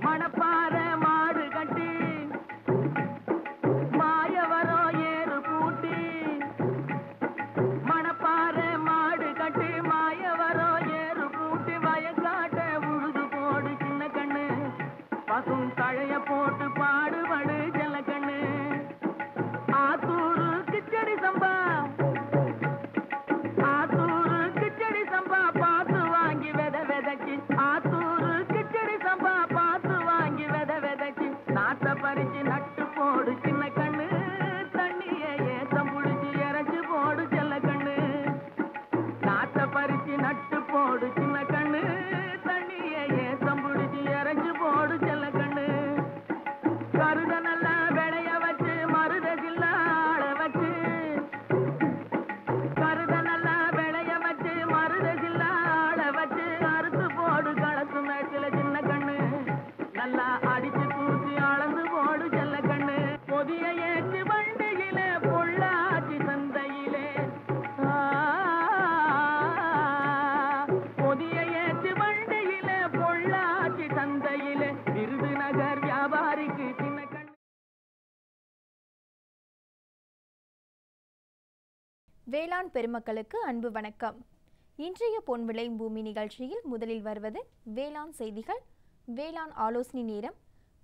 மணப்பாறை மாடு கட்டி மாயவரம் ஏறு பூட்டி மணப்பாறை மாடு கட்டி மாயவரம் ஏறு பூட்டி வயக்காட்ட உழுது போடு சின்ன கண்ணு பசும் தழைய போட்டு பாடுபடு செல்ல கண்ணு ஆத்தூரு கிச்சடி சம்பா ஆத்தூரு கிச்சடி சம்பா பார்த்து வாங்கி வித விதைச்சி ஆத்தூரு கிச்சடி சம்பா பார்த்து வாங்கி வித விதைச்சி நாட்டை பறிச்சு நட்டு போடு சின்ன கண்ணு தண்ணியை ஏத்தம் புடிச்சு இறச்சி போடு செல்ல கண்ணு நாட்டை பறிச்சு நட்டு போடு சின்ன கண்ணு தண்ணியை ஏத்தம் புடிச்சு இறச்சி போடு செல்ல கண்ணு கருத நல்லா விளைய வச்சு மருத சில்லாள வச்சு கருத நல்லா விளைய வச்சு மருத சில்லாள வச்சு அறுத்து போடு களத்து மேட்டில சின்ன கண்ணு நல்லா அடிச்சு தூக்கி அளந்து போடு செல்ல கண்ணு பொதிய ஏற்று வண்டியில பொள்ளாச்சி சந்தையிலே பொதிய ஏற்று வண்டியில பொள்ளாச்சி சந்தையிலே விருதுநகர் வியாபாரிக்கு சின்ன கண்ணு. வேளாண் பெருமக்களுக்கு அன்பு வணக்கம். இன்றைய பொன் விளை பூமி நிகழ்ச்சியில் முதலில் வருவது வேளாண் செய்திகள், வேளாண் ஆலோசனை நேரம்,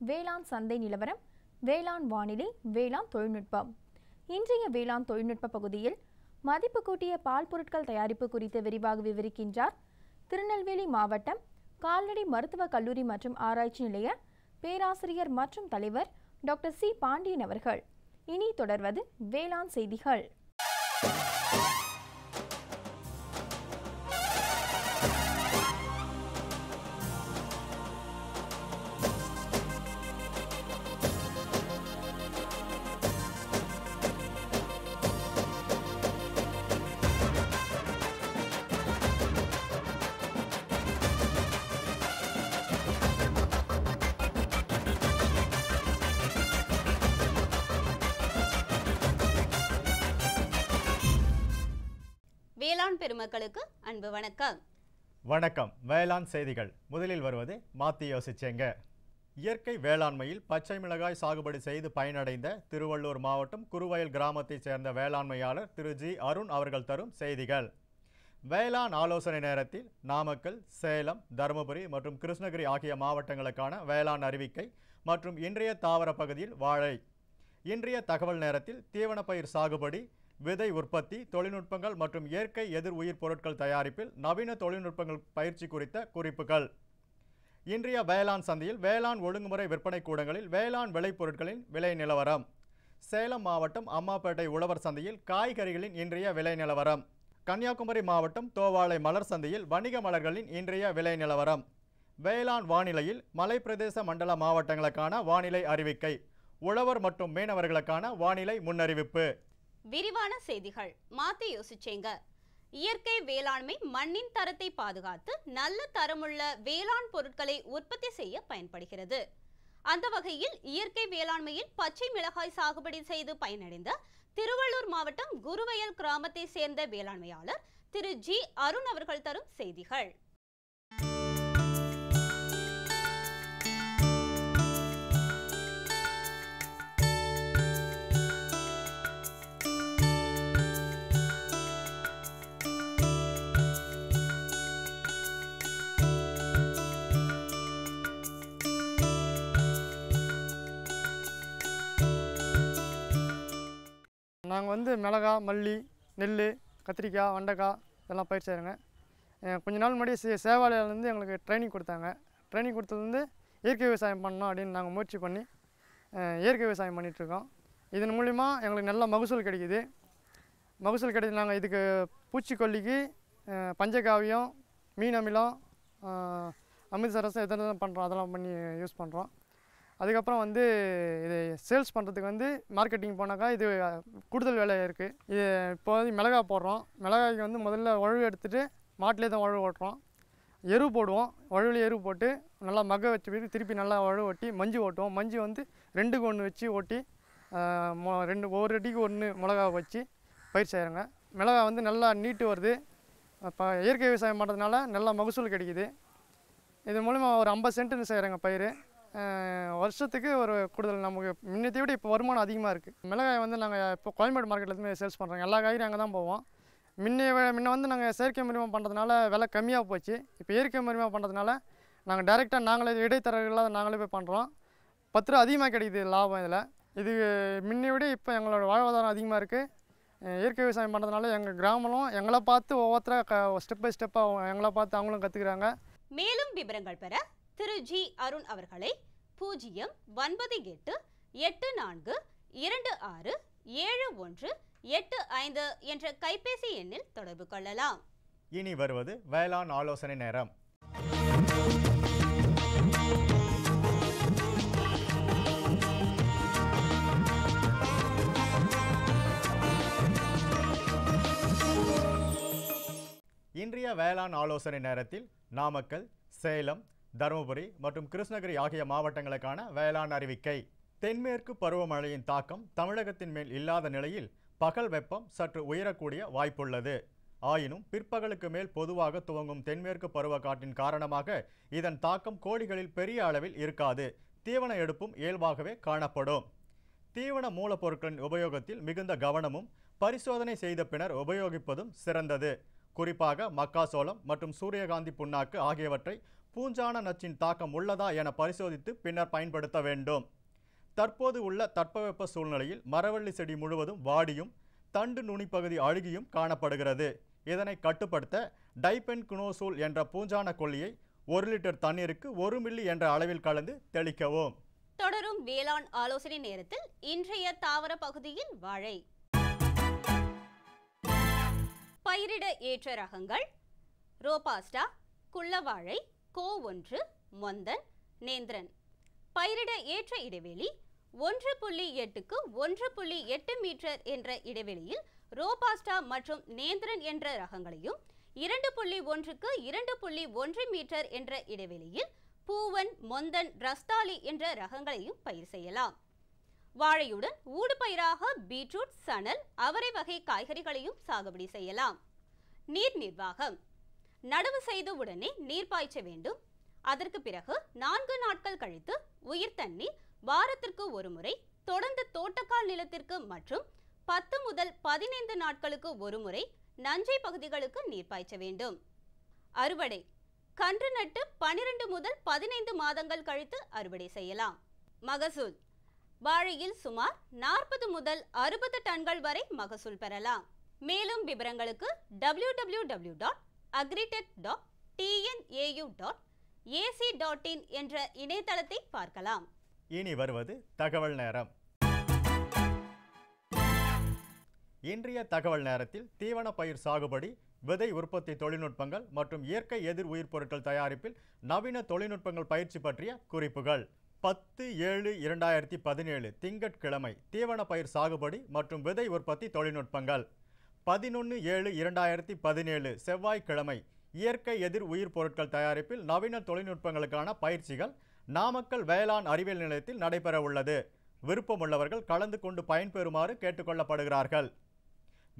வேளாண் சந்தை நிலவரம், வேளாண் வானிலை, வேளாண் தொழில்நுட்பம். இன்றைய வேளாண் தொழில்நுட்ப பகுதியில் மதிப்பு கூட்டிய பால் பொருட்கள் தயாரிப்பு குறித்து விரிவாக விவரிக்கின்றார் திருநெல்வேலி மாவட்டம் கால்நடை மருத்துவக் கல்லூரி மற்றும் ஆராய்ச்சி நிலைய பேராசிரியர் மற்றும் தலைவர் டாக்டர் சி பாண்டியன் அவர்கள். இனி தொடர்வது வேளாண் செய்திகள். வேளாண் பெருமக்களுக்கு அன்பு வணக்கம். வணக்கம். வேளாண் செய்திகள். முதலில் வருவது மாத்தி யோசிச்சேங்க. இயற்கை வேளாண்மையில் பச்சை மிளகாய் சாகுபடி செய்து பயனடைந்த திருவள்ளூர் மாவட்டம் குருவயல் கிராமத்தைச் சேர்ந்த வேளாண்மையாளர் திரு ஜி அருண் அவர்கள் தரும் செய்திகள். வேளாண் ஆலோசனை நேரத்தில் நாமக்கல், சேலம், தருமபுரி மற்றும் கிருஷ்ணகிரி ஆகிய மாவட்டங்களுக்கான வேளாண் அறிவிக்கை மற்றும் இன்றைய தாவர பகுதியில் வாழை. இன்றைய தகவல் நேரத்தில் தீவனப்பயிர் சாகுபடி, விதை உற்பத்தி, தொழில்நுட்பங்கள் மற்றும் இயற்கை எதிர் உயிர் பொருட்கள் தயாரிப்பில் நவீன தொழில்நுட்பங்கள் பயிற்சி குறித்த குறிப்புகள். இன்றைய வேளாண் சந்தையில் வேளாண் ஒழுங்குமுறை விற்பனை கூடங்களில் வேளாண் விளைபொருட்களின் விலை நிலவரம். சேலம் மாவட்டம் அம்மாப்பேட்டை உழவர் சந்தையில் காய்கறிகளின் இன்றைய விலை நிலவரம். கன்னியாகுமரி மாவட்டம் தோவாளை மலர் சந்தையில் வணிக மலர்களின் இன்றைய விலை நிலவரம். வேளாண் வானிலையில் மலைப்பிரதேச மண்டல மாவட்டங்களுக்கான வானிலை அறிவிக்கை, உழவர் மற்றும் மீனவர்களுக்கான வானிலை முன்னறிவிப்பு. விரிவான செய்திகள். மாத்தி யோசிச்சேங்க. இயற்கை வேளாண்மை மண்ணின் தரத்தை பாதுகாத்து நல்ல தரமுள்ள வேளாண் பொருட்களை உற்பத்தி செய்ய பயன்படுகிறது. அந்த வகையில் இயற்கை வேளாண்மையில் பச்சை மிளகாய் சாகுபடி செய்து பயனடைந்த திருவள்ளூர் மாவட்டம் குருவயல் கிராமத்தை சேர்ந்த வேளாண்மையாளர் திரு ஜி அருண் அவர்கள் தரும் செய்திகள். நாங்கள் மிளகா, மல்லி, நெல், கத்திரிக்காய், வெண்டைக்காய் இதெல்லாம் பயிர் செய்கிறோங்க. கொஞ்ச நாள் முன்னாடி சேவாலயிலேருந்து எங்களுக்கு ட்ரைனிங் கொடுத்தாங்க. ட்ரைனிங் கொடுத்தது இயற்கை விவசாயம் பண்ணணும் அப்படின்னு நாங்கள் முயற்சி பண்ணி இயற்கை விவசாயம் பண்ணிகிட்ருக்கோம். இதன் மூலிமா எங்களுக்கு நல்ல மகசூல் கிடைக்குது. நாங்கள் இதுக்கு பூச்சிக்கொல்லிக்கு பஞ்சகாவியம், மீன் அமிலம், அமிர்தசரசம் இதெல்லாம் பண்ணுறோம். அதெல்லாம் பண்ணி யூஸ் பண்ணுறோம். அதுக்கப்புறம் இது சேல்ஸ் பண்ணுறதுக்கு மார்க்கெட்டிங் போனாக்கா இது கூடுதல் வேலை இருக்குது. இது இப்போது மிளகாய் போடுறோம். மிளகாய்க்கு முதல்ல உழவு எடுத்துகிட்டு மாட்டிலே தான் உழவு ஓட்டுறோம். எரு போடுவோம். உழவுல எரு போட்டு நல்லா மக வச்சு போய் திருப்பி நல்லா உழவு ஓட்டி மஞ்சு ஓட்டுவோம். மஞ்சு 2க்கு 1 வச்சு ஓட்டி ஒரு அடிக்கு 1 மிளகா வச்சு பயிர் செய்கிறோங்க. மிளகாய் நல்லா நீட்டு வருது. இப்போ இயற்கை விவசாயம் பண்ணுறதுனால நல்லா மகசூல் கிடைக்குது. இது மூலிமா ஒரு 50 சென்ட்டுன்னு செய்கிறேங்க பயிர். வருஷத்துக்கு ஒரு கூடுதல் நமக்கு முன்னத்தை விட இப்போ வருமானம் அதிகமாக இருக்குது. மிளகாய் வந்து நாங்கள் இப்போ கோயம்பேடு மார்க்கெட்லேருந்து சேல்ஸ் பண்ணுறோம். எல்லா காய்கறியும் அங்கே தான் போவோம். முன்ன வந்து நாங்கள் செயற்கை மருமம் பண்ணுறதுனால விலை கம்மியாக போச்சு. இப்போ இயற்கை மருமம் பண்ணுறதுனால நாங்கள் டைரெக்டாக நாங்களே இடைத்தரகர்களாக நாங்களே போய் பண்ணுறோம். 10 ரூபா அதிகமாக கிடைக்குது லாபம். இது முன்னை விட இப்போ எங்களோட வாழ்வாதாரம் அதிகமாக இருக்குது. இயற்கை விவசாயம் பண்ணுறதுனால எங்கள் கிராமம் எங்களை பார்த்து ஒவ்வொருத்தராக ஸ்டெப் பை ஸ்டெப்பாக எங்களை பார்த்து அவங்களும் கற்றுக்குறாங்க. மேலும் விவரங்கள் பெற திரு ஜி அருண் அவர்களை 09884267185 என்ற கைபேசி எண்ணில் தொடர்பு கொள்ளலாம். இனி வருவது வேளாண் ஆலோசனை நேரம். இன்றைய வேளாண் ஆலோசனை நேரத்தில் நாமக்கல், சேலம், தருமபுரி மற்றும் கிருஷ்ணகிரி ஆகிய மாவட்டங்களுக்கான வேளாண் அறிவிக்கை. தென்மேற்கு பருவமழையின் தாக்கம் தமிழகத்தின் மேல் இல்லாத நிலையில் பகல் வெப்பம் சற்று உயரக்கூடிய வாய்ப்புள்ளது. ஆயினும் பிற்பகலுக்கு மேல் பொதுவாக துவங்கும் தென்மேற்கு பருவக்காற்றின் காரணமாக இதன் தாக்கம் கோழிகளில் பெரிய அளவில் இருக்காது. தீவன எடுப்பும் இயல்பாகவே காணப்படும். தீவன மூலப்பொருட்களின் உபயோகத்தில் மிகுந்த கவனமும் பரிசோதனை செய்த பின்னர் உபயோகிப்பதும் சிறந்தது. குறிப்பாக மக்காசோளம் மற்றும் சூரியகாந்தி புண்ணாக்கு ஆகியவற்றை பூஞ்சான நச்சின் தாக்கம் உள்ளதா என பரிசோதித்து பின்னர் பயன்படுத்த வேண்டும். தற்போது உள்ள தட்பவெப்ப சூழ்நிலையில் மரவள்ளி செடி முழுவதும் வாடியும் தண்டு நுனிப்பகுதி அழுகியும் காணப்படுகிறது. இதனை கட்டுப்படுத்த டைபென்குனோசோல் என்ற பூஞ்சான கொல்லியை 1 லிட்டர் தண்ணீருக்கு 1 மில்லி என்ற அளவில் கலந்து தெளிக்கவும். தொடரும் வேளாண் ஆலோசனை நேரத்தில் இன்றைய தாவர பகுதியில் வாழை. பயிரிட ஏற்ற ரகங்கள் ரோபாஸ்டா, குள்ளவாழை, கோ1, மொந்தன், நேந்திரன். பயிரிட ஏற்ற இடைவெளி 1.8க்கு 1.8 மீட்டர் என்ற இடைவெளியில் ரோபாஸ்டா மற்றும் நேந்திரன் என்ற ரகங்களையும் 2.1க்கு 2.1 மீட்டர் என்ற இடைவெளியில் பூவன், மொந்தன், ரஸ்தாலி என்ற ரகங்களையும் பயிர் செய்யலாம். வாழையுடன் ஊடுபயிராக பீட்ரூட், சணல், அவரை வகை காய்கறிகளையும் சாகுபடி செய்யலாம். நீர் நிர்வாகம். நடவு செய்த உடனே நீர் பாய்ச்ச வேண்டும். அதற்கு பிறகு 4 நாட்கள் கழித்து உயிர் தண்ணீர் வாரத்திற்கு ஒரு முறை தொடர்ந்து தோட்டக்கால் நிலத்திற்கு மற்றும் 10 முதல் 15 நாட்களுக்கு ஒரு முறை நஞ்சை பகுதிகளுக்கு நீர் பாய்ச்ச வேண்டும். அறுவடை. கன்று நட்டு 12 முதல் 15 மாதங்கள் கழித்து அறுவடை செய்யலாம். மகசூல். வாழையில் சுமார் 40 முதல் 60 டன்கள் வரை மகசூல் பெறலாம். மேலும் விவரங்களுக்கு www.agritech.tnau.ac.in என்ற இணையதளத்தை பார்க்கலாம். இனி வருவது தகவல் நேரம். இன்றைய தகவல் நேரத்தில் தீவன பயிர் சாகுபடி, விதை உற்பத்தி தொழில்நுட்பங்கள் மற்றும் இயற்கை எதிர் உயிர் பொருட்கள் தயாரிப்பில் நவீன தொழில்நுட்பங்கள் பயிற்சி பற்றிய குறிப்புகள். 10/7/2017 திங்கட்கிழமை தீவன பயிர் சாகுபடி மற்றும் விதை உற்பத்தி தொழில்நுட்பங்கள். 11/7/2017 செவ்வாய்க்கிழமை இயற்கை எதிர் உயிர் பொருட்கள் தயாரிப்பில் நவீன தொழில்நுட்பங்களுக்கான பயிற்சிகள் நாமக்கல் வேளாண் அறிவியல் நிலையத்தில் நடைபெற உள்ளது. விருப்பமுள்ளவர்கள் கலந்து கொண்டு பயன்பெறுமாறு கேட்டுக்கொள்ளப்படுகிறார்கள்.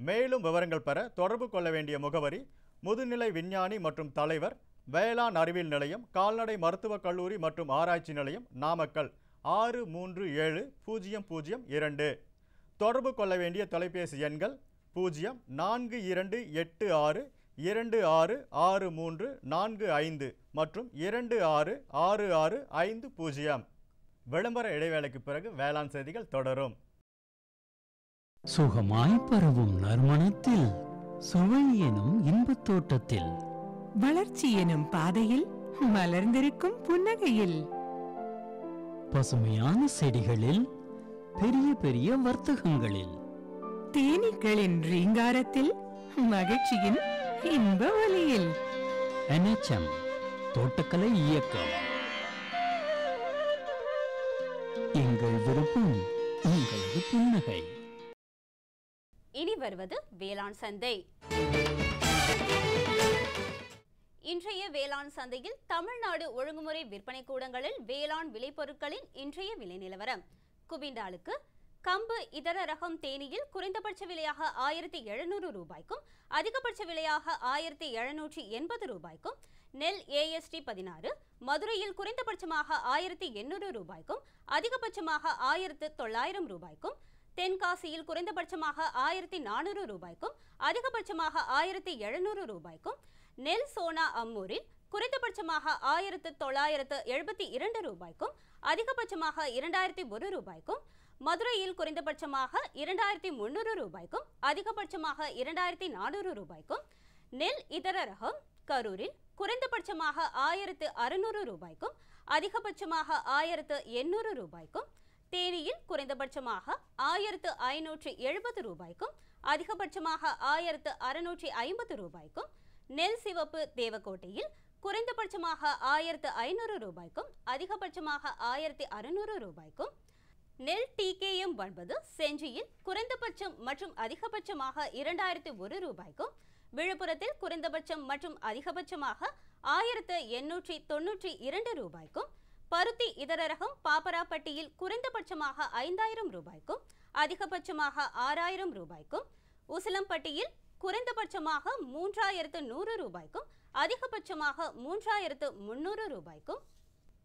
மேலும் விவரங்கள் பெற தொடர்பு கொள்ள வேண்டிய முகவரி முதுநிலை விஞ்ஞானி மற்றும் தலைவர், வேளாண் அறிவியல் நிலையம், கால்நடை மருத்துவக் கல்லூரி மற்றும் ஆராய்ச்சி நிலையம், நாமக்கல் 637002. தொடர்பு கொள்ள வேண்டிய தொலைபேசி எண்கள் 0426266345 மற்றும் 266650. விளம்பர இடைவேளைக்கு பிறகு வேளாண் செய்திகள் தொடரும். சுகமாய் பரவும் நறுமணத்தில், சுவை எனும் இன்பத் தோட்டத்தில், வளர்ச்சி எனும் பாதையில், மலர்ந்திருக்கும் புன்னகையில், பசுமையான செடிகளில், பெரிய பெரிய வர்த்தகங்களில், தேனீக்களின் ரீங்காரத்தில், மகிழ்ச்சியின் இன்ப ஒலியில். NHM தோட்டக்கலை இயக்கம். எங்கள் விருப்பம் உங்களது புன்னகை. இனி வருவது வேளாண் சந்தை. இன்றைய வேளாண் சந்தையில் தமிழ்நாடு ஒழுங்குமுறை விற்பனை கூடங்களில் வேளாண் விளைபொருட்களின் இன்றைய விலை நிலவரம். குவிண்டாலுக்கு கம்பு இதர ரகம் தேனியில் குறைந்தபட்ச விலையாக 1700 ரூபாய்க்கும் அதிகபட்ச விலையாக 1780 ரூபாய்க்கும், நெல் AST 16, மதுரையில் குறைந்தபட்சமாக 1800 ரூபாய்க்கும் அதிகபட்சமாக 1900 ரூபாய்க்கும், தென்காசியில் குறைந்தபட்சமாக 1400 ரூபாய்க்கும் அதிகபட்சமாக 1700 ரூபாய்க்கும், நெல் சோனா அம்மூரில் குறைந்தபட்சமாக 1972 ரூபாய்க்கும் அதிகபட்சமாக 2001 ரூபாய்க்கும், மதுரையில் குறைந்தபட்சமாக 2300 ரூபாய்க்கும் அதிகபட்சமாக 2400 ரூபாய்க்கும், நெல் இதர ரகம் கரூரில் குறைந்தபட்சமாக 1600 ரூபாய்க்கும் அதிகபட்சமாக 1800 ரூபாய்க்கும், தேனியில் குறைந்தபட்சமாக 1570 ரூபாய்க்கும் அதிகபட்சமாக 1650 ரூபாய்க்கும், நெல் சிவப்பு தேவக்கோட்டையில் குறைந்தபட்சமாக 1500 ரூபாய்க்கும் அதிகபட்சமாக 1600 ரூபாய்க்கும், நெல் TKM 9 செஞ்சியில் குறைந்தபட்சம் மற்றும் அதிகபட்சமாக 2001 ரூபாய்க்கும், விழுப்புரத்தில் குறைந்தபட்சம் மற்றும் அதிகபட்சமாக 1892 ரூபாய்க்கும், பருத்தி இதர ரகம் பாப்பராப்பட்டியில் குறைந்தபட்சமாக 5000 ரூபாய்க்கும் அதிகபட்சமாக 6000 ரூபாய்க்கும், உசிலம்பட்டியில் குறைந்தபட்சமாக 3100 ரூபாய்க்கும் அதிகபட்சமாக 3300 ரூபாய்க்கும்,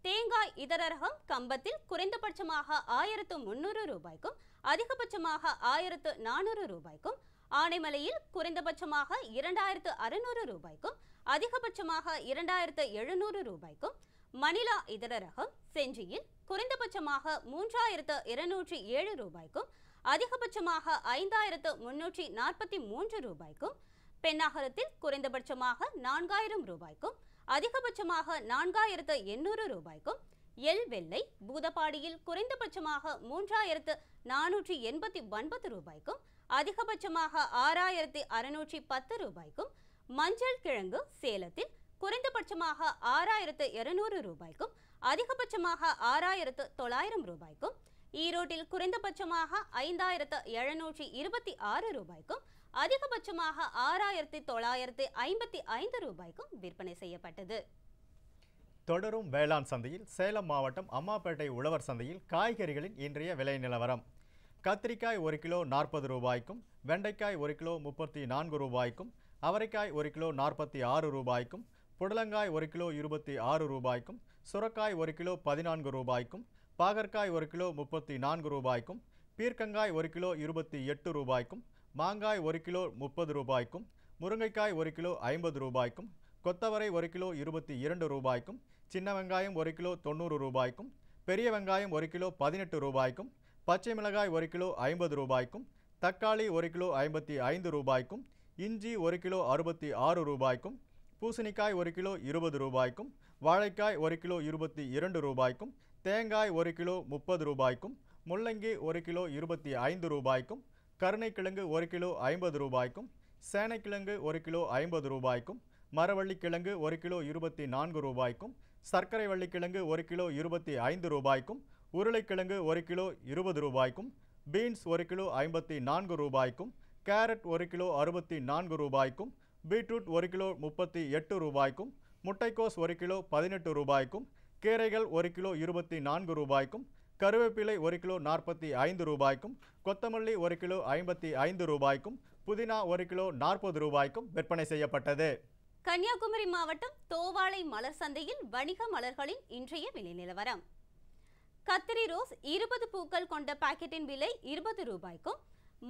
தேங்காய் இதர ரகம் கம்பத்தில் குறைந்தபட்சமாக 1300 ரூபாய்க்கும் அதிகபட்சமாக 1400 ரூபாய்க்கும், ஆனைமலையில் குறைந்தபட்சமாக 2600 ரூபாய்க்கும் அதிகபட்சமாக 2700 ரூபாய்க்கும், மணிலா இதர ரகம் செஞ்சியில் குறைந்தபட்சமாக 3207 ரூபாய்க்கும் அதிகபட்சமாக 5343 ரூபாய்க்கும், பெண்ணாகரத்தில் குறைந்தபட்சமாக 4000 ரூபாய்க்கும் அதிகபட்சமாக 4800 ரூபாய்க்கும், எல் வெள்ளை பூதப்பாடியில் குறைந்தபட்சமாக 3489 ரூபாய்க்கும் அதிகபட்சமாக 6610 ரூபாய்க்கும், மஞ்சள் கிழங்கு சேலத்தில் குறைந்தபட்சமாக 6200 ரூபாய்க்கும் அதிகபட்சமாக 6900 ரூபாய்க்கும், ஈரோட்டில் குறைந்தபட்சமாக 5726 ரூபாய்க்கும் அதிகபட்சமாக 6955 ரூபாய்க்கும் விற்பனை செய்யப்பட்டது. தொடரும் வேளாண் சந்தையில் சேலம் மாவட்டம் அம்மாப்பேட்டை உழவர் சந்தையில் காய்கறிகளின் இன்றைய விலை நிலவரம். கத்திரிக்காய் 1 கிலோ 40 ரூபாய்க்கும், வெண்டைக்காய் 1 கிலோ 34 ரூபாய்க்கும், அவரைக்காய் 1 கிலோ 46 ரூபாய்க்கும், புடலங்காய் 1 கிலோ 26 ரூபாய்க்கும், சுரக்காய் 1 கிலோ 14 ரூபாய்க்கும், பாகற்காய் 1 கிலோ 34 ரூபாய்க்கும், பீர்க்கங்காய் 1 கிலோ 28 ரூபாய்க்கும், மாங்காய் 1 கிலோ 30 ரூபாய்க்கும், முருங்கைக்காய் 1 கிலோ 50 ரூபாய்க்கும், கொத்தவரை 1 கிலோ 22 ரூபாய்க்கும், சின்ன வெங்காயம் 1 கிலோ 90 ரூபாய்க்கும், பெரிய வெங்காயம் 1 கிலோ 18 ரூபாய்க்கும், பச்சை மிளகாய் 1 கிலோ 50 ரூபாய்க்கும், தக்காளி 1 கிலோ 55 ரூபாய்க்கும், இஞ்சி 1 கிலோ 66 ரூபாய்க்கும், பூசணிக்காய் 1 கிலோ 20 ரூபாய்க்கும், வாழைக்காய் 1 கிலோ 22 ரூபாய்க்கும், தேங்காய் 1 கிலோ 30 ரூபாய்க்கும், முள்ளங்கி 1 கிலோ 25 ரூபாய்க்கும், கருணைக்கிழங்கு 1 கிலோ 50 ரூபாய்க்கும், சேனைக்கிழங்கு 1 கிலோ 50 ரூபாய்க்கும், மரவள்ளிக்கிழங்கு 1 கிலோ 24 ரூபாய்க்கும், சர்க்கரை வள்ளிக்கிழங்கு 1 கிலோ 25 ரூபாய்க்கும், உருளைக்கிழங்கு 1 கிலோ 20 ரூபாய்க்கும், பீன்ஸ் 1 கிலோ 54 ரூபாய்க்கும், கேரட் 1 கிலோ 64 ரூபாய்க்கும், பீட்ரூட் 1 கிலோ 38 ரூபாய்க்கும், முட்டைக்கோஸ் 1 கிலோ 18 ரூபாய்க்கும், கீரைகள் 1 கிலோ 24 ரூபாய்க்கும், கருவேப்பிலை 1 கிலோ 45 ரூபாய்க்கும், கொத்தமல்லி 1 கிலோ 55 ரூபாய்க்கும், புதினா 1 கிலோ 40 ரூபாய்க்கும் விற்பனை செய்யப்பட்டது. கன்னியாகுமரி மாவட்டம் தோவாளை மலர் சந்தையில் வணிக மலர்களின் இன்றைய விலை நிலவரம். கத்திரி ரோஸ் 20 பூக்கள் கொண்ட பாக்கெட்டின் விலை 20 ரூபாய்க்கும்,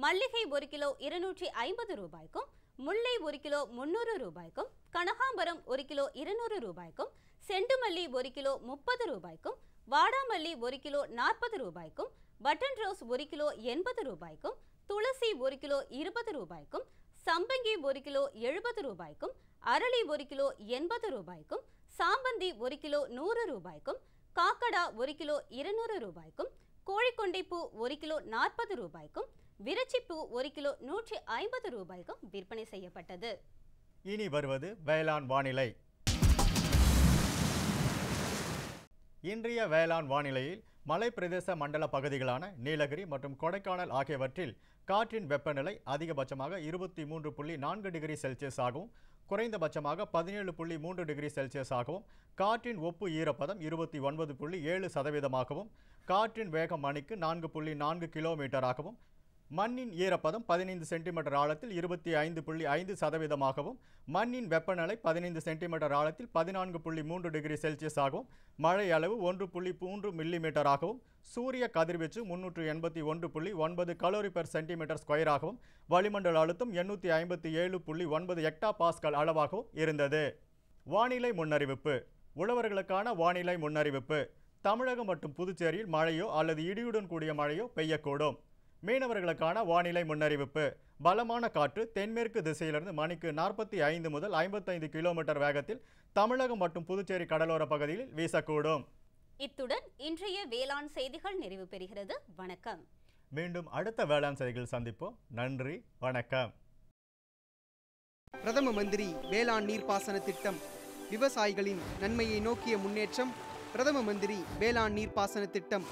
மல்லிகை 1 கிலோ 250 ரூபாய்க்கும், முல்லை 1 கிலோ 300 ரூபாய்க்கும், கனகாம்பரம் 1 கிலோ 200 ரூபாய்க்கும், செண்டுமல்லி 1 கிலோ 30 ரூபாய்க்கும், வாடாமல்லி 1 கிலோ 40 ரூபாய்க்கும், பட்டன் ரோஸ் 1 கிலோ 80 ரூபாய்க்கும், துளசி 1 கிலோ 20 ரூபாய்க்கும், சம்பங்கி 1 கிலோ 70 ரூபாய்க்கும், அரளி 1 கிலோ 80 ரூபாய்க்கும், சாம்பந்தி 1 கிலோ 100 ரூபாய்க்கும், காக்கடா 1 கிலோ 200 ரூபாய்க்கும், கோழிக்கொண்டைப்பூ 1 கிலோ 40 ரூபாய்க்கும், விரச்சிப்பூ 1 கிலோ 150 ரூபாய்க்கும் விற்பனை செய்யப்பட்டது. இனி வருவது வேளாண் வானிலை. இன்றைய வேளாண் வானிலையில் மலை பிரதேச மண்டல பகுதிகளான நீலகிரி மற்றும் கொடைக்கானல் ஆகியவற்றில் காற்றின் வெப்பநிலை அதிகபட்சமாக 23.4 டிகிரி செல்சியஸ் ஆகவும் குறைந்தபட்சமாக 17.3 டிகிரி செல்சியஸ் ஆகவும், காற்றின் ஒப்பு ஈரப்பதம் 29.7% காற்றின் வேகம் மணிக்கு 4.4 கிலோமீட்டராகவும், மண்ணின் ஈரப்பதம் 15 சென்டிமீட்டர் ஆழத்தில் 25.5%, மண்ணின் வெப்பநிலை 15 சென்டிமீட்டர் ஆழத்தில் 14.3 டிகிரி செல்சியஸ் ஆகவும், மழை அளவு 1.3 மில்லிமீட்டர் ஆகவும், சூரிய கதிர்வீச்சு 381.9 கலோரி பெர் சென்டிமீட்டர் ஸ்கொயராகவும், வளிமண்டல அழுத்தம் 857.9 ஹெக்டா பாஸ்கல் அளவாகவும் இருந்தது. வானிலை முன்னறிவிப்பு. உழவர்களுக்கான வானிலை முன்னறிவிப்பு. தமிழகம் மற்றும் புதுச்சேரியில் மழையோ அல்லது இடியுடன் கூடிய மழையோ பெய்யக்கூடும். மீனவர்களுக்கான வானிலை முன்னறிவிப்பு. பலமான காற்று தென்மேற்கு திசையிலிருந்து மணிக்கு 45 முதல் 55 கிலோமீட்டர் வேகத்தில் தமிழகம் மற்றும் புதுச்சேரி கடலோர பகுதியில் வீசக்கூடும். இத்துடன் இன்றைய வேளாண் செய்திகள் நிறைவு பெறுகிறது. வணக்கம். மீண்டும் அடுத்த வேளாண் செய்திகள் சந்திப்போம். நன்றி, வணக்கம். பிரதம மந்திரி வேளாண் நீர்ப்பாசன திட்டம். விவசாயிகளின் நன்மையை நோக்கிய முன்னேற்றம். பிரதம மந்திரி வேளாண் நீர்ப்பாசன திட்டம்.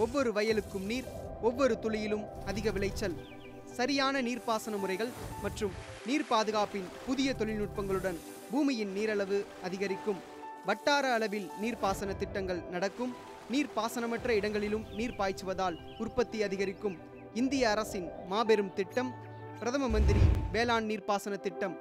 ஒவ்வொரு வயலுக்கும் நீர், ஒவ்வொரு துளியிலும் அதிக விளைச்சல். சரியான நீர்ப்பாசன முறைகள் மற்றும் நீர் பாதுகாப்பின் புதிய தொழில்நுட்பங்களுடன் பூமியின் நீரளவு அதிகரிக்கும். வட்டார அளவில் நீர்ப்பாசன திட்டங்கள் நடக்கும். நீர்ப்பாசனமற்ற இடங்களிலும் நீர் பாய்ச்சுவதால் உற்பத்தி அதிகரிக்கும். இந்திய அரசின் மாபெரும் திட்டம் பிரதம மந்திரி வேளாண் நீர்ப்பாசன திட்டம்.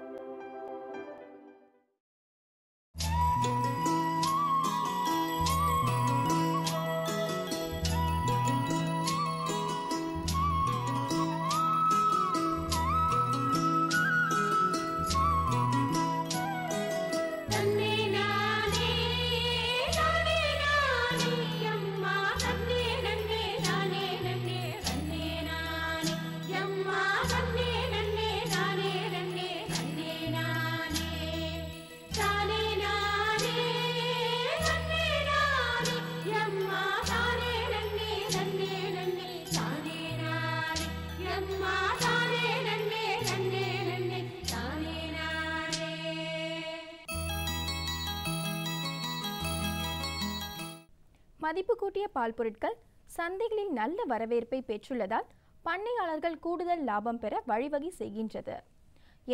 மதிப்பு கூட்டிய பால் பொருட்கள் சந்தைகளில் நல்ல வரவேற்பை பெற்றுள்ளதால் பண்ணையாளர்கள் கூடுதல் லாபம் பெற வழிவகை செய்கின்றது.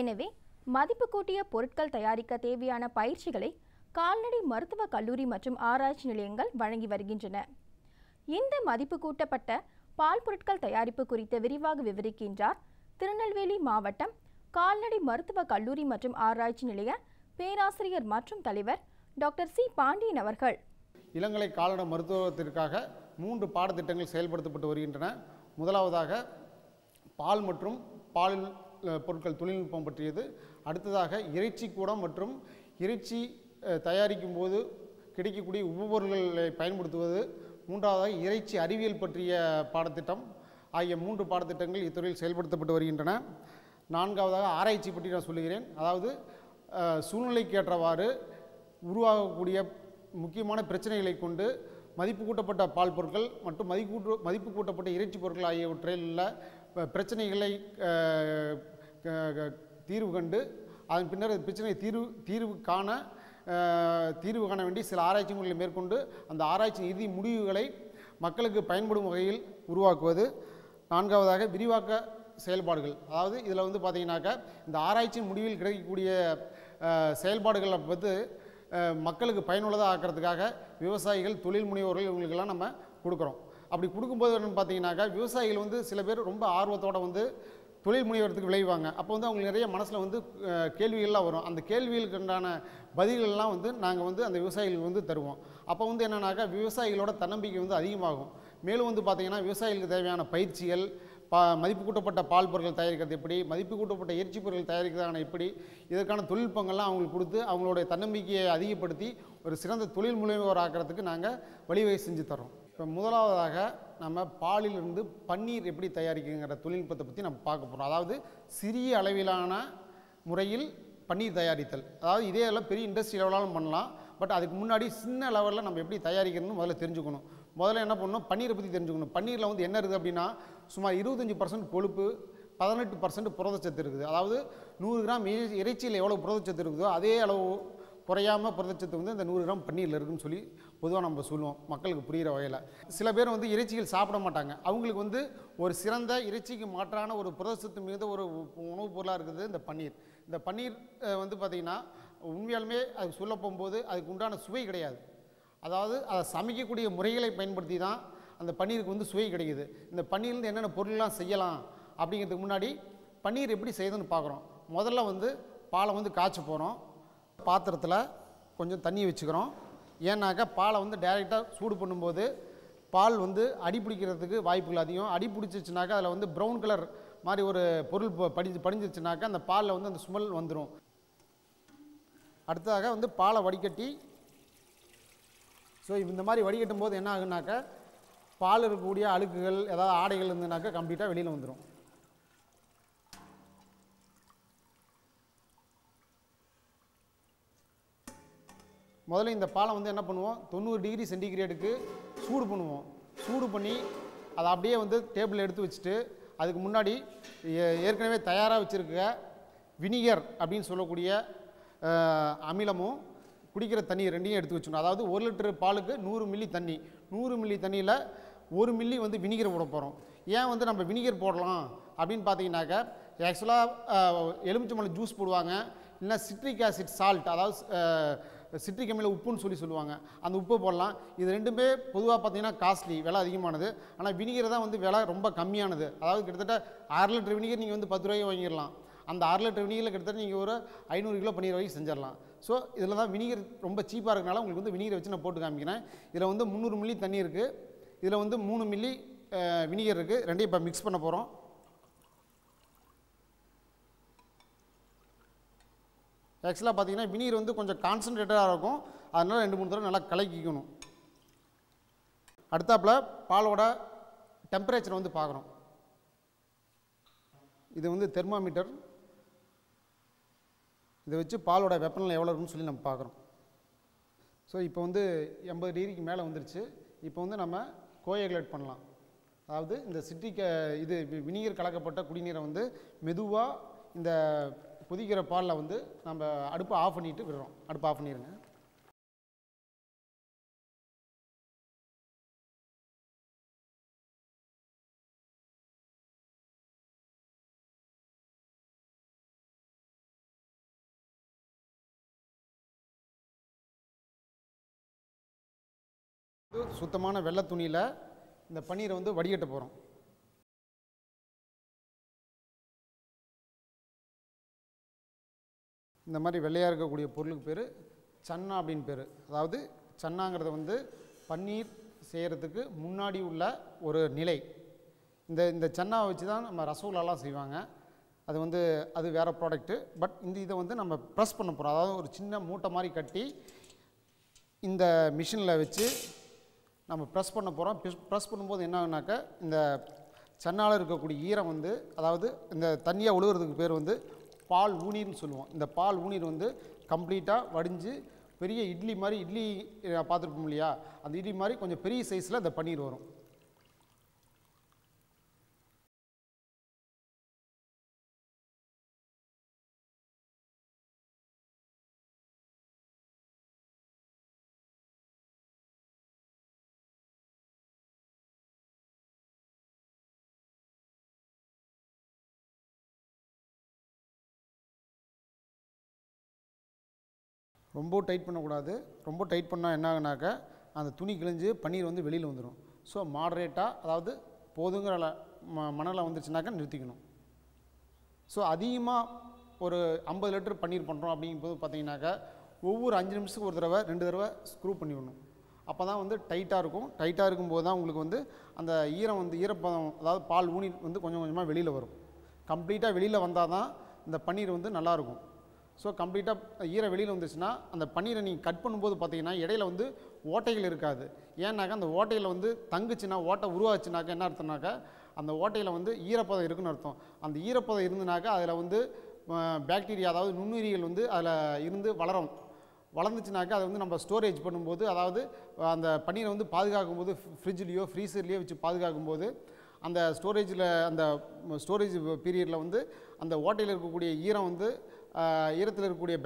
எனவே மதிப்பு கூட்டிய பொருட்கள் தயாரிக்க தேவையான பயிற்சிகளை கால்நடை மருத்துவக் கல்லூரி மற்றும் ஆராய்ச்சி நிலையங்கள் வழங்கி வருகின்றன. இந்த மதிப்பு கூட்டப்பட்ட பால் பொருட்கள் தயாரிப்பு குறித்து விரிவாக விவரிக்கின்றார் திருநெல்வேலி மாவட்டம் கால்நடை மருத்துவக் கல்லூரி மற்றும் ஆராய்ச்சி நிலைய பேராசிரியர் மற்றும் தலைவர் டாக்டர் சி பாண்டியன் அவர்கள். இளங்கலை கால்நடை மருத்துவத்திற்காக 3 பாடத்திட்டங்கள் செயல்படுத்தப்பட்டு வருகின்றன. முதலாவதாக பால் மற்றும் பால் பொருட்கள் தொழில்நுட்பம் பற்றியது. அடுத்ததாக இறைச்சி கூடம் மற்றும் இறைச்சி தயாரிக்கும் போது கிடைக்கக்கூடிய உபபொருட்களை பயன்படுத்துவது. மூன்றாவதாக இறைச்சி அறிவியல் பற்றிய பாடத்திட்டம். ஆகிய 3 பாடத்திட்டங்கள் இத்துறையில் செயல்படுத்தப்பட்டு வருகின்றன. நான்காவதாக ஆராய்ச்சி பற்றி நான் சொல்லுகிறேன். அதாவது சூழ்நிலைக்கு ஏற்றவாறு உருவாகக்கூடிய முக்கியமான பிரச்சனைகளை கொண்டு மதிப்பு கூட்டப்பட்ட பால் பொருட்கள் மற்றும் மதிப்பு கூட்டப்பட்ட இறைச்சி பொருட்கள் ஆகியவற்றில் உள்ள பிரச்சனைகளை தீர்வு கண்டு அதன் பின்னர் பிரச்சனை தீர்வு காண வேண்டி சில ஆராய்ச்சி முறைகளை மேற்கொண்டு அந்த ஆராய்ச்சி இறுதி முடிவுகளை மக்களுக்கு பயன்படும் வகையில் உருவாக்குவது. நான்காவதாக விரிவாக்க செயல்பாடுகள். அதாவது இதில் வந்து பார்த்திங்கனாக்கா இந்த ஆராய்ச்சி முடிவில் கிடைக்கக்கூடிய செயல்பாடுகளை வந்து மக்களுக்கு பயனுள்ளதாக ஆக்கிறதுக்காக விவசாயிகள், தொழில் முனைவோர்கள் இவங்களுக்கெல்லாம் நம்ம கொடுக்குறோம். அப்படி கொடுக்கும்போது என்னென்னு பார்த்தீங்கன்னாக்கா விவசாயிகள் வந்து சில பேர் ரொம்ப ஆர்வத்தோடு வந்து தொழில் முனைவரத்துக்கு விளைவாங்க. அப்போ வந்து அவங்களுக்கு நிறைய மனசில் வந்து கேள்விகள்லாம் வரும். அந்த கேள்விகளுக்கு உண்டான பதில்கள்லாம் வந்து நாங்கள் வந்து அந்த விவசாயிகளுக்கு வந்து தருவோம். அப்போ வந்து என்னன்னாக்கா விவசாயிகளோட தன்னம்பிக்கை வந்து அதிகமாகும். மேலும் வந்து பார்த்திங்கன்னா விவசாயிகளுக்கு தேவையான பயிற்சிகள், மதிப்பு கூட்டப்பட்ட பால் பொருட்கள் தயாரிக்கிறது எப்படி, மதிப்பு கூட்டப்பட்ட இறைச்சி பொருட்கள் தயாரிக்கிறதான எப்படி, இதற்கான தொழில்நுட்பங்கள்லாம் அவங்களுக்கு கொடுத்து அவங்களுடைய தன்னம்பிக்கையை அதிகப்படுத்தி ஒரு சிறந்த தொழில் முனைவோர் ஆக்கிறதுக்கு நாங்கள் வழிவகை செஞ்சு தரோம். இப்போ முதலாவதாக நம்ம பாலிலிருந்து பன்னீர் எப்படி தயாரிக்குங்கிற தொழில்நுட்பத்தை பற்றி நம்ம பார்க்க போகிறோம். அதாவது சிறிய அளவிலான முறையில் பன்னீர் தயாரித்தல். அதாவது இதே எல்லாம் பெரிய இண்டஸ்ட்ரி லெவலாலும் பண்ணலாம். பட் அதுக்கு முன்னாடி சின்ன லெவலில் நம்ம எப்படி தயாரிக்கிறதுன்னு முதல்ல தெரிஞ்சுக்கணும். முதல்ல என்ன பண்ணணும், பன்னீரை பற்றி தெரிஞ்சுக்கணும். பன்னீரில் வந்து என்ன இருக்குது அப்படின்னா சுமார் 25% கொழுப்பு, 18% புரதச்சத்து இருக்குது. அதாவது 100 கிராம் இறைச்சியில் எவ்வளோ புரதச்சத்து இருக்குதோ அதே அளவு குறையாமல் புரதச்சத்து வந்து இந்த 100 கிராம் பன்னீரில் இருக்குதுன்னு சொல்லி பொதுவாக நம்ம சொல்லுவோம் மக்களுக்கு புரிகிற வகையில். சில பேர் வந்து இறைச்சிகள் சாப்பிட மாட்டாங்க. அவங்களுக்கு வந்து ஒரு சிறந்த இறைச்சிக்கு மாற்றான ஒரு புரதச்சத்து மிகுந்த ஒரு உணவுப் பொருளாக இருக்குது இந்த பன்னீர். இந்த பன்னீர் வந்து பார்த்திங்கன்னா உண்மையாலுமே அது சொல்ல போகும்போது அதுக்கு உண்டான சுவை கிடையாது. அதாவது அதை சமைக்கக்கூடிய முறைகளை பயன்படுத்தி தான் அந்த பன்னீருக்கு வந்து சுவை கிடைக்குது. இந்த பன்னீர்லேருந்து என்னென்ன பொருள்லாம் செய்யலாம் அப்படிங்கிறதுக்கு முன்னாடி பன்னீர் எப்படி செய்யுதுன்னு பார்க்குறோம். முதல்ல வந்து பாலை வந்து காய்ச்ச போகிறோம். பாத்திரத்தில் கொஞ்சம் தண்ணி வச்சுக்கிறோம். ஏன்னாக்கா பாலை வந்து டைரெக்டாக சூடு பண்ணும்போது பால் வந்து அடி பிடிக்கிறதுக்கு வாய்ப்புகள் அதிகம். அடி பிடிச்சிச்சுனாக்கா அதில் வந்து ப்ரௌன் கலர் மாதிரி ஒரு பொருள் படிஞ்சிருச்சுனாக்கா அந்த பாலில் வந்து அந்த ஸ்மெல் வந்துடும். அடுத்ததாக வந்து பாலை வடிகட்டி, ஸோ இந்த மாதிரி வடிகட்டும் போது என்ன ஆகுனாக்கா பால் இருக்கக்கூடிய அழுக்குகள் ஏதாவது ஆடைகள் இருந்ததுனாக்கா கம்ப்ளீட்டாக வெளியில் வந்துடும். முதல்ல இந்த பாலை வந்து என்ன பண்ணுவோம், 90 டிகிரி சென்டிகிரேடுக்கு சூடு பண்ணுவோம். சூடு பண்ணி அதை அப்படியே வந்து டேபிள் எடுத்து வச்சுட்டு அதுக்கு முன்னாடி ஏற்கனவே தயாராக வச்சுருக்க வினிகர் அப்படின்னு சொல்லக்கூடிய அமிலமும் குடிக்கிற தண்ணி ரெண்டையும் எடுத்து வச்சுக்கணும். அதாவது 1 லிட்டர் பாலுக்கு 100 மில்லி தண்ணி. 100 மில்லி தண்ணியில் 1 மில்லி வந்து வினிகர் போட போகிறோம். ஏன் வந்து நம்ம வினிகர் போடலாம் அப்படின்னு பார்த்தீங்கன்னாக்கா, ஆக்சுவலாக எலுமிச்சம்பழம் ஜூஸ் போடுவாங்க, இல்லைன்னா சிட்ரிக் ஆசிட் சால்ட், அதாவது சிட்ரிக் அமில உப்புன்னு சொல்லுவாங்க, அந்த உப்பு போடலாம். இது ரெண்டுமே பொதுவாக பார்த்தீங்கன்னா காஸ்ட்லி, விலை அதிகமானது. ஆனால் வினிகர் தான் வந்து விலை ரொம்ப கம்மியானது. அதாவது கிட்டத்தட்ட 6 லிட்டர் வினிகர் நீங்கள் வந்து 10 ரூபாய்க்கு வாங்கிடலாம். அந்த 6 லிட்டர் வினிகரில் கிட்டத்தட்ட நீங்கள் ஒரு 500 கிலோ பன்னீர் வரைக்கும் செஞ்சிடலாம். ஸோ இதில் தான் வினிகர் ரொம்ப சீப்பாக இருக்கனால உங்களுக்கு வந்து வினிகரை வச்சு நான் போட்டு காமிக்கிறேன். இதில் வந்து 300 மில்லி தண்ணி இருக்குது, இதில் வந்து 3 மில்லி வினிகர் இருக்குது. ரெண்டையும் இப்போ மிக்ஸ் பண்ண போகிறோம். ஆக்சுவலாக பார்த்தீங்கன்னா வினிகர் வந்து கொஞ்சம் கான்சன்ட்ரேட்டடாக இருக்கும், அதனால் 2-3 தடவை நல்லா கலக்கிக்கணும். அடுத்தாப்பில் பாலோட டெம்பரேச்சரை வந்து பார்க்குறோம். இது வந்து தெர்மாமீட்டர். இதை வச்சு பாலோட வெப்பநிலை எவ்வளோ இருக்குன்னு சொல்லி நம்ம பார்க்குறோம். ஸோ இப்போ வந்து 80 டிகிரிக்கு மேலே வந்துருச்சு. இப்போ வந்து நம்ம கோஆகுலேட் பண்ணலாம். அதாவது இந்த இது வினிகர் கலக்கப்பட்ட குடிநீரை வந்து மெதுவாக இந்த கொதிக்கிற பாலில் வந்து நம்ம அடுப்பை ஆஃப் பண்ணிட்டு விடுறோம். அடுப்பை ஆஃப் பண்ணிடுங்க. சுத்தமான வெள்ளை துணியில் இந்த பன்னீரை வந்து வடிகட்ட போகிறோம். இந்த மாதிரி வெள்ளையாக இருக்கக்கூடிய பொருளுக்கு பேர் சன்னா அப்படின்னு பேர். அதாவது சன்னாங்கிறத வந்து பன்னீர் செய்கிறதுக்கு முன்னாடி உள்ள ஒரு நிலை. இந்த சன்னாவை வச்சு தான் நம்ம ரசகுல்லாலாம் செய்வாங்க. அது வந்து அது வேறு ப்ராடக்ட்டு. பட் இதை வந்து நம்ம ப்ரெஸ் பண்ண போகிறோம். அதாவது ஒரு சின்ன மூட்டை மாதிரி கட்டி இந்த மிஷினில் வச்சு நம்ம ப்ரெஸ் பண்ண போகிறோம். ப்ரெஸ் பண்ணும்போது என்ன ஆகுனாக்கா இந்த சன்னால் இருக்கக்கூடிய ஈரம் வந்து, அதாவது இந்த தண்ணியாக ஒழுகிறதுக்கு பேர் வந்து பால் ஊநீர்னு சொல்லுவோம். இந்த பால் ஊநீர் வந்து கம்ப்ளீட்டாக வடிஞ்சு பெரிய இட்லி மாதிரி, இட்லி பார்த்துருப்போம் இல்லையா, அந்த இட்லி மாதிரி கொஞ்சம் பெரிய சைஸில் இந்த பன்னீர் வரும். ரொம்ப டைட் பண்ணக்கூடாது. ரொம்ப டைட் பண்ணால் என்ன ஆகுனாக்கா அந்த துணி கிழிஞ்சு பன்னீர் வந்து வெளியில் வந்துடும். ஸோ மாடரேட்டாக, அதாவது போதுங்கிற மணலை வந்துருச்சுனாக்கா நிறுத்திக்கணும். ஸோ அதிகமாக ஒரு 50 லிட்டர் பன்னீர் பண்ணுறோம் அப்படிங்கும்போது பார்த்தீங்கன்னாக்கா ஒவ்வொரு 5 நிமிஷத்துக்கு ஒரு தடவை 2 தடவை ஸ்க்ரூ பண்ணி விடணும். அப்போ தான் வந்து டைட்டாக இருக்கும். டைட்டாக இருக்கும்போது தான் உங்களுக்கு வந்து அந்த ஈரப்பதம், அதாவது பால் ஊனி வந்து கொஞ்சம் கொஞ்சமாக வெளியில் வரும். கம்ப்ளீட்டாக வெளியில் வந்தால் தான் இந்த பன்னீர் வந்து நல்லாயிருக்கும். ஸோ கம்ப்ளீட்டாக வெளியில் வந்துச்சுன்னா அந்த பன்னீரை நீங்கள் கட் பண்ணும்போது பார்த்தீங்கன்னா இடையில வந்து ஓட்டைகள் இருக்காது. ஏன்னாக்கா அந்த ஓட்டையில் வந்து தங்குச்சுன்னா, ஓட்டை உருவாச்சுனாக்கா என்ன அர்த்தம்னாக்கா அந்த ஓட்டையில் வந்து ஈரப்பதம் இருக்குன்னு அர்த்தம். அந்த ஈரப்பதம் இருந்துனாக்கா அதில் வந்து பாக்டீரியா, அதாவது நுண்ணுயிரிகள் வந்து அதில் இருந்து வளர்ந்துச்சுனாக்கா அதை வந்து நம்ம ஸ்டோரேஜ் பண்ணும்போது, அதாவது அந்த பன்னீரை வந்து பாதுகாக்கும் போது ஃப்ரிட்ஜ்லேயோ ஃப்ரீசர்லேயோ வச்சு பாதுகாக்கும் போது அந்த ஸ்டோரேஜ் பீரியடில் வந்து அந்த ஓட்டையில் இருக்கக்கூடிய ஈரம் வந்து ஈரத்தில் இருக்கக்கூடிய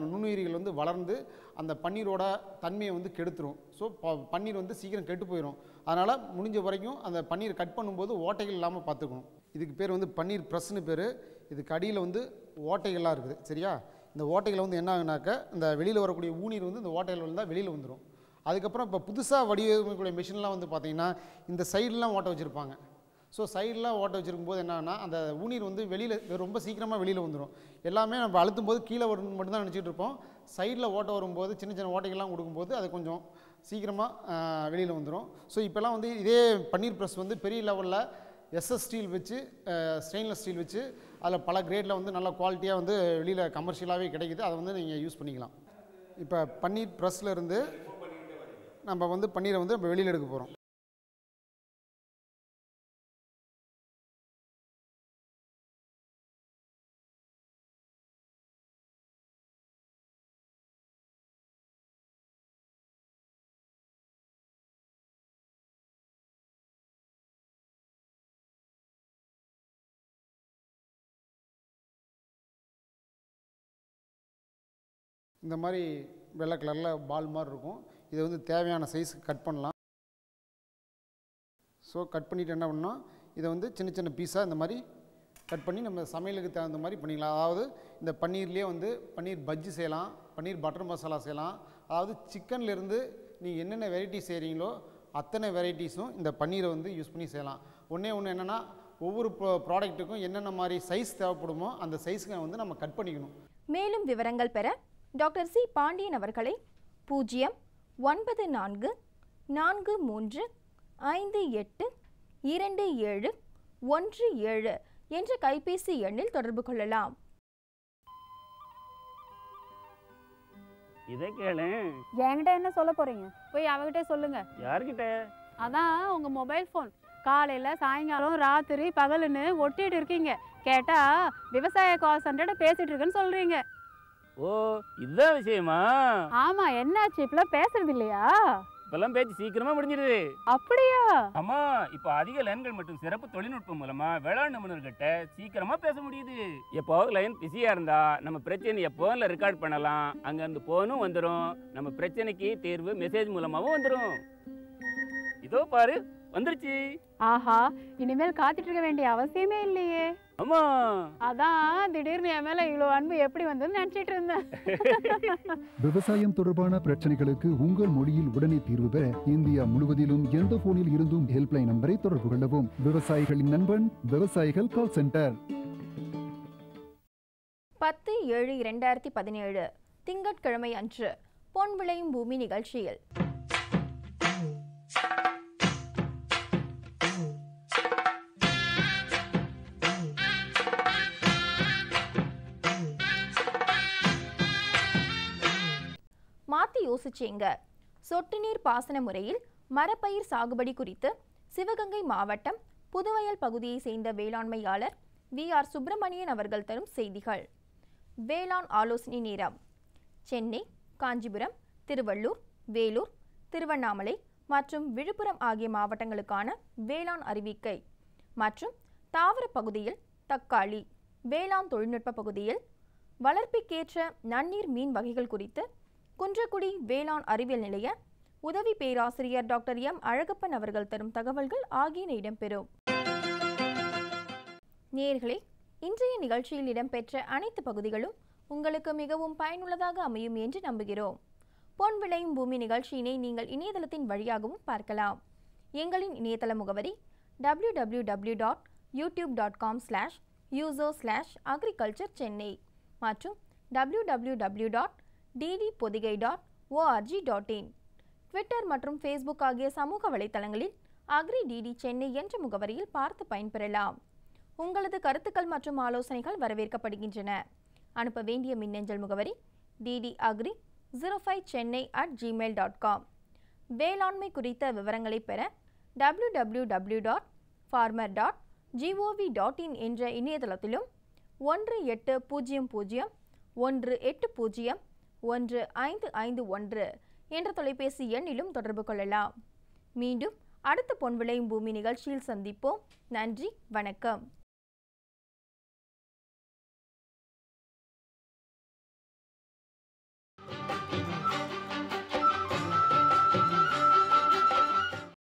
நுண்ணுயிரிகள் வந்து வளர்ந்து அந்த பன்னீரோட தன்மையை வந்து கெடுத்துரும். ஸோ பன்னீர் வந்து சீக்கிரம் கெட்டு போயிடும். அதனால் முடிஞ்ச வரைக்கும் அந்த பன்னீர் கட் பண்ணும்போது ஓட்டைகள் இல்லாமல் பார்த்துக்கணும். இதுக்கு பேர் வந்து பன்னீர் ப்ரெஸ்ன்னு பேர். இதுக்கு அடியில் வந்து ஓட்டைகள்லாம் இருக்குது. சரியா? இந்த ஓட்டைகள் வந்து என்ன ஆகுனாக்கா இந்த வெளியில் வரக்கூடிய ஊநீர் வந்து இந்த ஓட்டைகள் வந்தால் வெளியில் வந்துடும். அதுக்கப்புறம் இப்போ புதுசாக வடிவமைக்கக்கூடிய மிஷின்லாம் வந்து பார்த்திங்கன்னா இந்த சைட்லாம் ஓட்டை வச்சுருப்பாங்க. ஸோ சைடில் ஓட்டை வச்சுருக்கும் போது என்னன்னா அந்த ஊநீர் வந்து வெளியில் ரொம்ப சீக்கிரமாக வெளியில் வந்துடும். எல்லாமே நம்ம அழுத்தும் போது கீழே வரும் மட்டும்தான் நினச்சிட்டு இருப்போம். சைடில் ஓட்டை வரும்போது சின்ன சின்ன ஓட்டைகள்லாம் கொடுக்கும்போது அது கொஞ்சம் சீக்கிரமாக வெளியில் வந்துடும். ஸோ இப்போல்லாம் வந்து இதே பன்னீர் ப்ரெஸ் வந்து பெரிய லெவலில் எஸ்எஸ் ஸ்டீல் வச்சு ஸ்டெயின்லெஸ் ஸ்டீல் வச்சு அதில் பல கிரேடில் வந்து நல்ல குவாலிட்டியாக வந்து வெளியில் கமர்ஷியலாகவே கிடைக்குது. அதை வந்து நீங்கள் யூஸ் பண்ணிக்கலாம். இப்போ பன்னீர் ப்ரெஸ்ஸில் இருந்து நம்ம வந்து பன்னீரை வந்து நம்ம வெளியில் எடுக்க போகிறோம். இந்த மாதிரி வெள்ளை கலரில் பால் மாதிரி இருக்கும். இதை வந்து தேவையான சைஸுக்கு கட் பண்ணலாம். ஸோ கட் பண்ணிவிட்டு என்ன பண்ணோம், இதை வந்து சின்ன சின்ன பீஸாக இந்த மாதிரி கட் பண்ணி நம்ம சமையலுக்கு தகுந்த மாதிரி பண்ணிக்கலாம். அதாவது இந்த பன்னீர்லேயே வந்து பன்னீர் பஜ்ஜி செய்யலாம், பன்னீர் பட்டர் மசாலா செய்யலாம். அதாவது சிக்கன்லேருந்து நீங்கள் என்னென்ன வெரைட்டி செய்கிறீங்களோ அத்தனை வெரைட்டிஸும் இந்த பன்னீரை வந்து யூஸ் பண்ணி செய்யலாம். ஒன்று என்னென்னா ஒவ்வொரு ப்ராடக்ட்டுக்கும் என்னென்ன மாதிரி சைஸ் தேவைப்படுமோ அந்த சைஸுக்கு வந்து நம்ம கட் பண்ணிக்கணும். மேலும் விவரங்கள் பெற டாக்டர் சி பாண்டியன் அவர்களை 09453582717 என்ற கைபேசி எண்ணில் தொடர்பு கொள்ளலாம். இதை கேளு. என்கிட்ட என்ன சொல்ல போறீங்க? போய் அவகிட்ட சொல்லுங்க. யார்கிட்ட? அதான் உங்க மொபைல் ஃபோன். காலையில சாயங்காலம் ராத்திரி பகலுன்னு ஒட்டிட்டு இருக்கீங்க. கேட்டா விவசாய கால் சென்டர்ட பேசிட்டு இருக்கேன்னு சொல்றீங்க. ஓ, இதுதான் விஷயமா? ஆமா, என்னாச்சு? இப்பெல்லாம் பேசுறது இல்லையா? இப்பெல்லாம் பேச்சு சீக்கிரமா முடிஞ்சிருது. அப்படியா? ஆமா, இப்ப அதிக லைன்கள் மற்றும் சிறப்பு தொழில்நுட்பம் மூலமா வேளாண் நிபுணர்கிட்ட சீக்கிரமா பேச முடியுது. எப்போ லைன் பிஸியா இருந்தா நம்ம பிரச்சனையை போன்ல ரெக்கார்ட் பண்ணலாம். அங்க இருந்து போனும் வந்துடும். நம்ம பிரச்சனைக்கு தீர்வு மெசேஜ் மூலமாவும் வந்துடும். இதோ பாரு, வந்துருச்சு. ஆஹா, இனிமேல் காத்துட்டு இருக்க வேண்டிய அவசியமே இல்லையே. ஆமா, அதான் திடீர்னு என் மேல இவ்வளவு அன்பு எப்படி வந்ததுன்னு நினைச்சிட்டு இருந்தேன். விவசாயம் தொடர்பான பிரச்சனைகளுக்கு உங்கள் மொழியில் உடனே தீர்வு பெற இந்தியா முழுவதிலும் எந்த போனில் இருந்தும் ஹெல்ப்லைன் நம்பரை தொடர்பு கொள்ளவும். விவசாயிகளின் நண்பன் விவசாயிகள் கால் சென்டர். 10/7/2017 திங்கட்கிழமை அன்று பொன் விளையும் பூமி நிகழ்ச்சியில் மாற்றி யோசிச்சேங்க. சொட்டு நீர் பாசன முறையில் மரப்பயிர் சாகுபடி குறித்து சிவகங்கை மாவட்டம் புதுவயல் பகுதியை சேர்ந்த வேளாண்மையாளர் VR சுப்பிரமணியன் அவர்கள் தரும் செய்திகள். வேளாண் ஆலோசனை நேரம். சென்னை, காஞ்சிபுரம், திருவள்ளூர், வேலூர், திருவண்ணாமலை மற்றும் விழுப்புரம் ஆகிய மாவட்டங்களுக்கான வேளாண் அறிவிக்கை மற்றும் தாவர பகுதியில் தக்காளி, வேளாண் தொழில்நுட்ப பகுதியில் வளர்ப்பிற்கேற்ற நன்னீர் மீன் வகைகள் குறித்து குன்றக்குடி வேளாண் அறிவியல் நிலைய உதவி பேராசிரியர் டாக்டர் M அழகப்பன் அவர்கள் தரும் தகவல்கள் ஆகியன இடம்பெறும். நேயர்களே, இன்றைய நிகழ்ச்சியில் இடம்பெற்ற அனைத்து பகுதிகளும் உங்களுக்கு மிகவும் பயனுள்ளதாக அமையும் என்று நம்புகிறோம். பொன் விளையும் பூமி நிகழ்ச்சியினை நீங்கள் இணையதளத்தின் வழியாகவும் பார்க்கலாம். எங்களின் இணையதள முகவரி www.youtube.com/user/agriculture-chennai மற்றும் www.ddpodigai.org.in. ட்விட்டர் மற்றும் ஃபேஸ்புக் ஆகிய சமூக வலைத்தளங்களில் அக்ரி டிடி சென்னை என்ற முகவரியில் பார்த்து பயன்பெறலாம். உங்களது கருத்துக்கள் மற்றும் ஆலோசனைகள் வரவேற்கப்படுகின்றன. அனுப்ப வேண்டிய மின்னஞ்சல் முகவரி ddagri05chennai@gmail.com. வேளாண்மை குறித்த விவரங்களை பெற www.farmer.gov.in என்ற இணையதளத்திலும் 1801801551 என்ற தொலைபேசி எண்ணிலும் தொடர்பு கொள்ளலாம். மீண்டும் அடுத்த பொன் விளையும் பூமி நிகழ்ச்சியில் சந்திப்போம். நன்றி, வணக்கம்.